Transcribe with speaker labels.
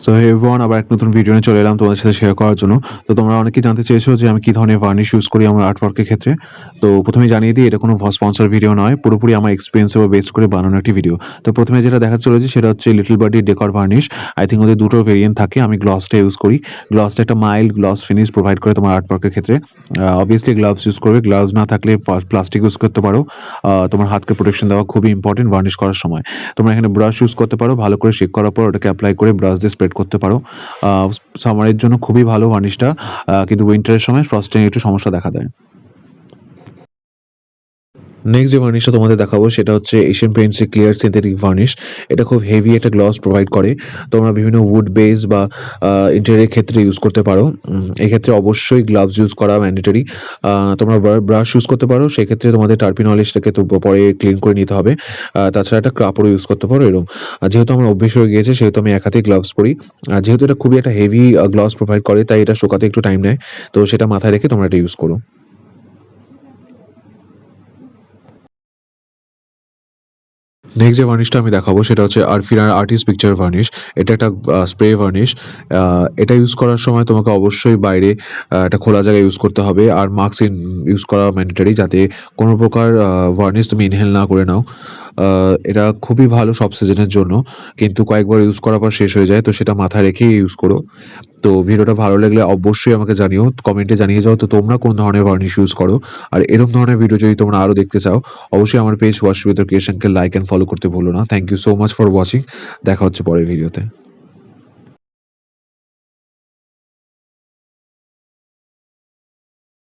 Speaker 1: So hey everyone, আবার এক নতুন ভিডিও নিয়ে চলে এলাম তোমাদের সাথে শেয়ার করার জন্য। তো তোমরা অনেকেই জানতে চেয়েছো যে আমি কি ধরনের ভার্নিশ ইউজ করি আমার আর্টওয়ার্কের ক্ষেত্রে। তো প্রথমেই জানিয়ে দিই, এটা কোনো স্পন্সর ভিডিও নয়, পুরোপুরি আমার এক্সপেরিয়েন্সের উপর বেস করে বানানো একটি ভিডিও। তো প্রথমে যেটা দেখাতে চলেছে সেটা হচ্ছে little birdie decor varnish. I think ওদের দুটো ভেরিয়েন্ট থাকে, আমি গ্লসটা ইউজ করি। গ্লসটা একটা মাইল্ড গ্লস ফিনিশ প্রোভাইড করে তোমার আর্টওয়ার্কের ক্ষেত্রে। অবভিয়াসলি গ্লাভস ইউজ করবে, গ্লাভস না থাকলে প্লাস্টিক ইউজ করতে পারো। তোমার হাতকে প্রোটেকশন দেওয়া খুবই ইম্পর্টেন্ট ভার্নিশ করার সময়। তোমরা এখানে ব্রাশ ইউজ করতে পারো, ভালো করে শেক করার পর ওটাকে অ্যাপ্লাই করে ব্রাশ দিয়ে স্প্রেড করতে পারো। সামারের জন্য খুবই ভালো ভার্নিশটা, কিন্তু উইন্টারের সময় ফ্রস্টিং একটু সমস্যা দেখা দেয়। নেক্সট যে ভার্নিশটা তোমাদের দেখাবো সেটা হচ্ছে এশিয়ান পেইন্টসের ক্লিয়ার সিনথেটিক ভার্নিশ। এটা খুব হেভি একটা গ্লস প্রোভাইড করে। তোমরা বিভিন্ন উড বেস বা ইন্টেরিয়রের ক্ষেত্রে ইউজ করতে পারো। এক্ষেত্রে অবশ্যই গ্লাভস ইউজ করা ম্যান্ডেটরি। তোমরা ব্রাশ ইউজ করতে পারো, সেক্ষেত্রে তোমাদের টার্পিন অয়েলটাকে তো পরে ক্লিন করে নিতে হবে। তাছাড়া একটা কাপড়ও ইউজ করতে পারো এরকম। যেহেতু আমার অভ্যেস হয়ে গিয়েছে সেহেতু আমি এক হাতেই গ্লাভস পরি। আর যেহেতু এটা খুবই একটা হেভি গ্লস প্রোভাইড করে, তাই এটা শুকাতে একটু টাইম নেয়। তো সেটা মাথায় রেখে তোমরা এটা ইউজ করো। নেক্সট যে ভার্নিশটা আমি দেখাবো সেটা হচ্ছে আরফিনার আর্টিস্ট পিকচার ভার্নিশ। এটা একটা স্প্রে ভার্নিশ। এটা ইউজ করার সময় তোমাকে অবশ্যই বাইরে একটা খোলা জায়গায় ইউজ করতে হবে, আর মাস্ক ইউজ করা ম্যান্ডেটরি, যাতে কোনো প্রকার ভার্নিশ তুমি ইনহেল না করে নাও। এটা খুবই ভালো সব সিজনের জন্য, কিন্তু কয়েকবার ইউজ করার পর শেষ হয়ে যায়, তো সেটা মাথায় রেখেই ইউজ করো। তো ভিডিওটা ভালো লাগলে অবশ্যই আমাকে জানিও, কমেন্টে জানিয়ে যাও তো তোমরা কোন ধরনের ভার্নিশ ইউজ করো। আর এরকম ধরনের ভিডিও যদি তোমরা আরো দেখতে চাও, অবশ্যই আমার পেজ ওয়াশ উইথ ক্রিয়েশনকে লাইক এন্ড ফলো করতে ভুলো না। Thank you so much for watching. দেখা হচ্ছে পরের ভিডিওতে।